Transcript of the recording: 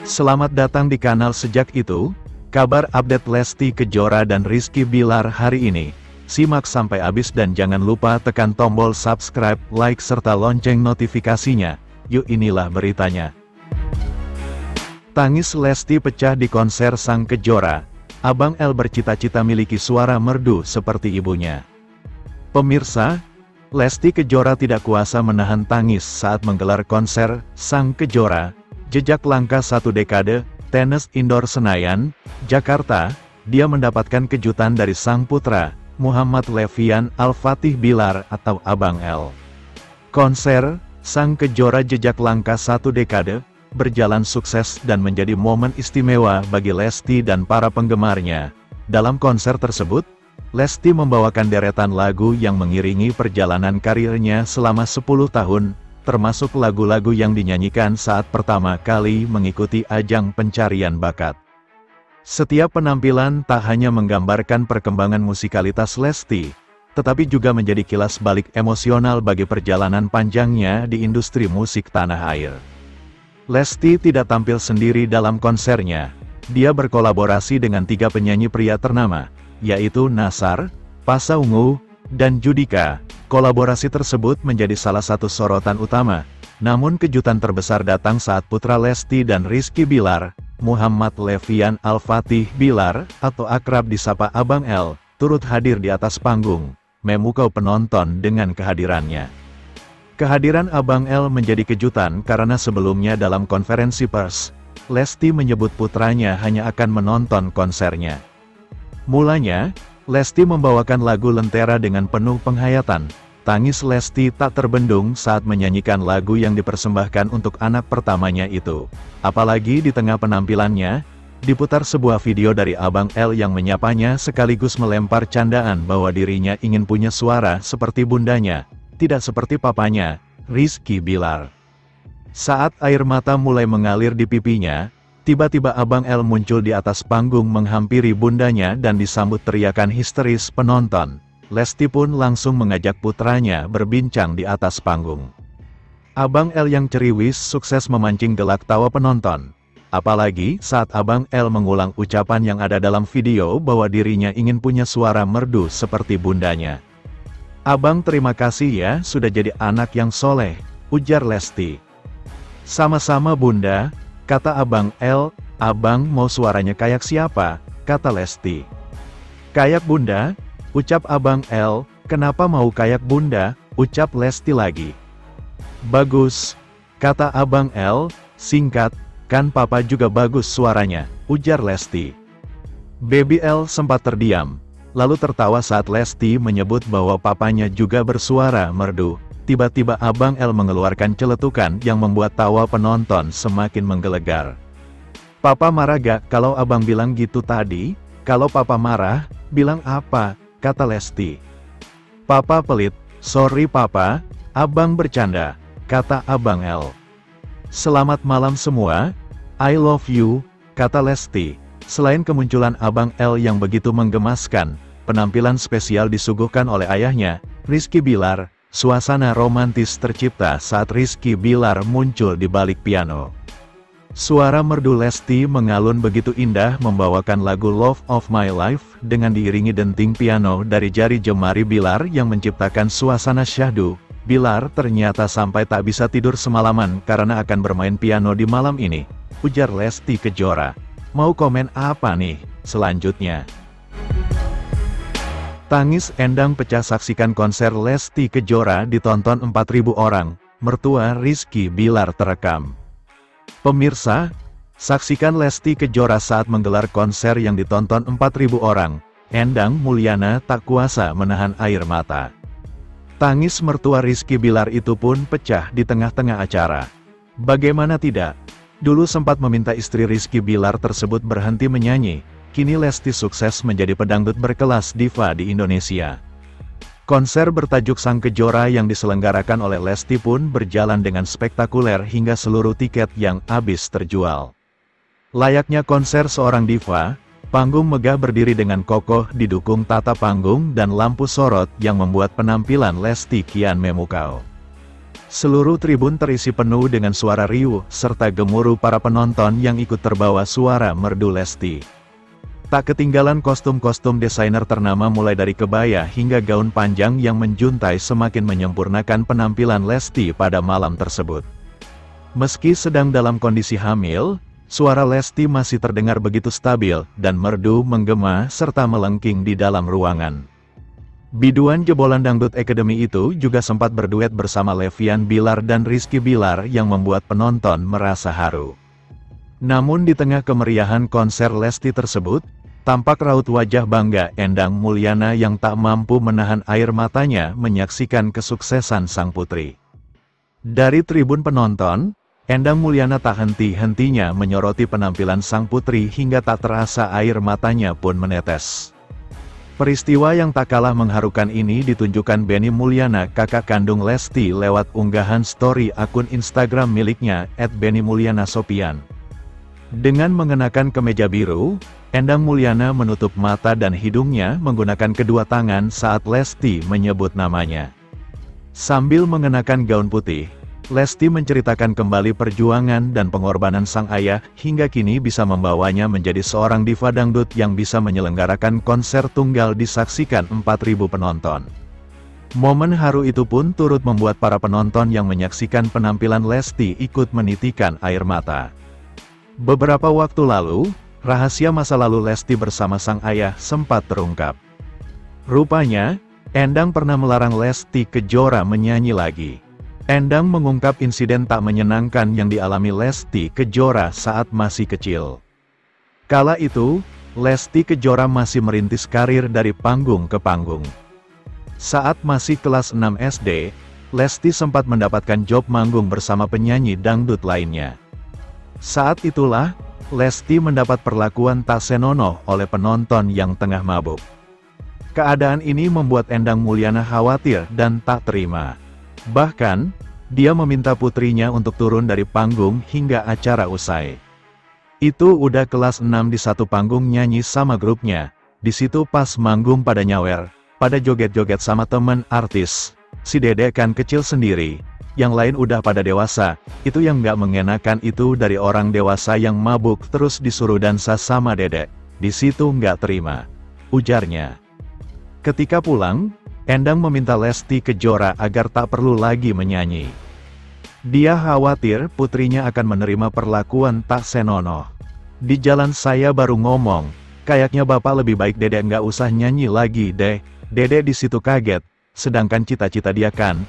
Selamat datang di kanal Sejak Itu, kabar update Lesti Kejora dan Rizky Bilar hari ini. Simak sampai habis dan jangan lupa tekan tombol subscribe, like serta lonceng notifikasinya. Yuk inilah beritanya. Tangis Lesti pecah di konser Sang Kejora. Abang L bercita-cita miliki suara merdu seperti ibunya. Pemirsa, Lesti Kejora tidak kuasa menahan tangis saat menggelar konser Sang Kejora. Jejak langkah satu dekade, tenis indoor Senayan, Jakarta, dia mendapatkan kejutan dari sang putra, Muhammad Levian Al-Fatih Bilar atau Abang L. Konser Sang Kejora jejak langkah satu dekade, berjalan sukses dan menjadi momen istimewa bagi Lesti dan para penggemarnya. Dalam konser tersebut, Lesti membawakan deretan lagu yang mengiringi perjalanan karirnya selama 10 tahun, termasuk lagu-lagu yang dinyanyikan saat pertama kali mengikuti ajang pencarian bakat. Setiap penampilan tak hanya menggambarkan perkembangan musikalitas Lesti, tetapi juga menjadi kilas balik emosional bagi perjalanan panjangnya di industri musik tanah air. Lesti tidak tampil sendiri dalam konsernya. Dia berkolaborasi dengan 3 penyanyi pria ternama, yaitu Nassar, Pasha Ungu, dan Judika. Kolaborasi tersebut menjadi salah satu sorotan utama. Namun kejutan terbesar datang saat putra Lesti dan Rizky Bilar, Muhammad Levian Al-Fatih Bilar, atau akrab disapa Abang L, turut hadir di atas panggung, memukau penonton dengan kehadirannya. Kehadiran Abang L menjadi kejutan karena sebelumnya dalam konferensi pers, Lesti menyebut putranya hanya akan menonton konsernya. Mulanya, Lesti membawakan lagu Lentera dengan penuh penghayatan. Tangis Lesti tak terbendung saat menyanyikan lagu yang dipersembahkan untuk anak pertamanya itu. Apalagi di tengah penampilannya, diputar sebuah video dari Abang L yang menyapanya sekaligus melempar candaan bahwa dirinya ingin punya suara seperti bundanya, tidak seperti papanya, Rizky Bilar. Saat air mata mulai mengalir di pipinya, tiba-tiba Abang L muncul di atas panggung menghampiri bundanya dan disambut teriakan histeris penonton. Lesti pun langsung mengajak putranya berbincang di atas panggung. Abang L yang ceriwis sukses memancing gelak tawa penonton. Apalagi saat Abang L mengulang ucapan yang ada dalam video bahwa dirinya ingin punya suara merdu seperti bundanya. "Abang terima kasih ya sudah jadi anak yang soleh," ujar Lesti. "Sama-sama bunda," kata Abang L. "Abang mau suaranya kayak siapa?" kata Lesti. "Kayak bunda," ucap Abang L. "Kenapa mau kayak bunda?" ucap Lesti lagi. "Bagus," kata Abang L. "Singkat, kan papa juga bagus suaranya," ujar Lesti. Baby L sempat terdiam, lalu tertawa saat Lesti menyebut bahwa papanya juga bersuara merdu. Tiba-tiba Abang L mengeluarkan celetukan yang membuat tawa penonton semakin menggelegar. "Papa marah gak kalau abang bilang gitu tadi?" "Kalau papa marah, bilang apa?" kata Lesti. "Papa pelit, sorry papa, abang bercanda," kata Abang L. "Selamat malam semua, I love you," kata Lesti. Selain kemunculan Abang L yang begitu menggemaskan, penampilan spesial disuguhkan oleh ayahnya, Rizky Bilar. Suasana romantis tercipta saat Rizky Bilar muncul di balik piano. Suara merdu Lesti mengalun begitu indah membawakan lagu Love of My Life dengan diiringi denting piano dari jari jemari Bilar yang menciptakan suasana syahdu. "Bilar ternyata sampai tak bisa tidur semalaman karena akan bermain piano di malam ini," ujar Lesti Kejora. Mau komen apa nih selanjutnya? Tangis Endang pecah saksikan konser Lesti Kejora ditonton 4.000 orang, mertua Rizky Bilar terekam. Pemirsa, saksikan Lesti Kejora saat menggelar konser yang ditonton 4.000 orang, Endang Mulyana tak kuasa menahan air mata. Tangis mertua Rizky Bilar itu pun pecah di tengah-tengah acara. Bagaimana tidak? Dulu sempat meminta istri Rizky Bilar tersebut berhenti menyanyi. Kini Lesti sukses menjadi pedangdut berkelas diva di Indonesia. Konser bertajuk Sang Kejora yang diselenggarakan oleh Lesti pun berjalan dengan spektakuler hingga seluruh tiket yang habis terjual. Layaknya konser seorang diva, panggung megah berdiri dengan kokoh didukung tata panggung dan lampu sorot yang membuat penampilan Lesti kian memukau. Seluruh tribun terisi penuh dengan suara riuh, serta gemuruh para penonton yang ikut terbawa suara merdu Lesti. Tak ketinggalan kostum-kostum desainer ternama mulai dari kebaya hingga gaun panjang yang menjuntai semakin menyempurnakan penampilan Lesti pada malam tersebut. Meski sedang dalam kondisi hamil, suara Lesti masih terdengar begitu stabil, dan merdu menggema serta melengking di dalam ruangan. Biduan jebolan Dangdut Academy itu juga sempat berduet bersama Levian Bilar dan Rizky Bilar yang membuat penonton merasa haru. Namun di tengah kemeriahan konser Lesti tersebut, tampak raut wajah bangga Endang Mulyana yang tak mampu menahan air matanya menyaksikan kesuksesan sang putri. Dari tribun penonton, Endang Mulyana tak henti-hentinya menyoroti penampilan sang putri hingga tak terasa air matanya pun menetes. Peristiwa yang tak kalah mengharukan ini ditunjukkan Benny Mulyana, kakak kandung Lesti, lewat unggahan story akun Instagram miliknya @BennyMulyanaSopian. Dengan mengenakan kemeja biru, Endang Mulyana menutup mata dan hidungnya menggunakan kedua tangan saat Lesti menyebut namanya. Sambil mengenakan gaun putih, Lesti menceritakan kembali perjuangan dan pengorbanan sang ayah hingga kini bisa membawanya menjadi seorang diva dangdut yang bisa menyelenggarakan konser tunggal disaksikan 4.000 penonton. Momen haru itu pun turut membuat para penonton yang menyaksikan penampilan Lesti ikut menitikan air mata. Beberapa waktu lalu, rahasia masa lalu Lesti bersama sang ayah sempat terungkap. Rupanya, Endang pernah melarang Lesti Kejora menyanyi lagi. Endang mengungkap insiden tak menyenangkan yang dialami Lesti Kejora saat masih kecil. Kala itu, Lesti Kejora masih merintis karir dari panggung ke panggung. Saat masih kelas 6 SD, Lesti sempat mendapatkan job manggung bersama penyanyi dangdut lainnya. Saat itulah, Lesti mendapat perlakuan tak senonoh oleh penonton yang tengah mabuk. Keadaan ini membuat Endang Mulyana khawatir dan tak terima. Bahkan, dia meminta putrinya untuk turun dari panggung hingga acara usai. Itu udah kelas 6 di satu panggung nyanyi sama grupnya. Di situ pas manggung pada nyawer, pada joget-joget sama temen artis. Si Dedek kan kecil sendiri, yang lain udah pada dewasa. Itu yang nggak mengenakan itu dari orang dewasa yang mabuk terus disuruh dansa sama Dedek. Di situ nggak terima, ujarnya. Ketika pulang, Endang meminta Lesti Kejora agar tak perlu lagi menyanyi. Dia khawatir putrinya akan menerima perlakuan tak senonoh. Di jalan saya baru ngomong, kayaknya bapak lebih baik Dedek nggak usah nyanyi lagi deh. Dedek di situ kaget, sedangkan cita-cita dia kan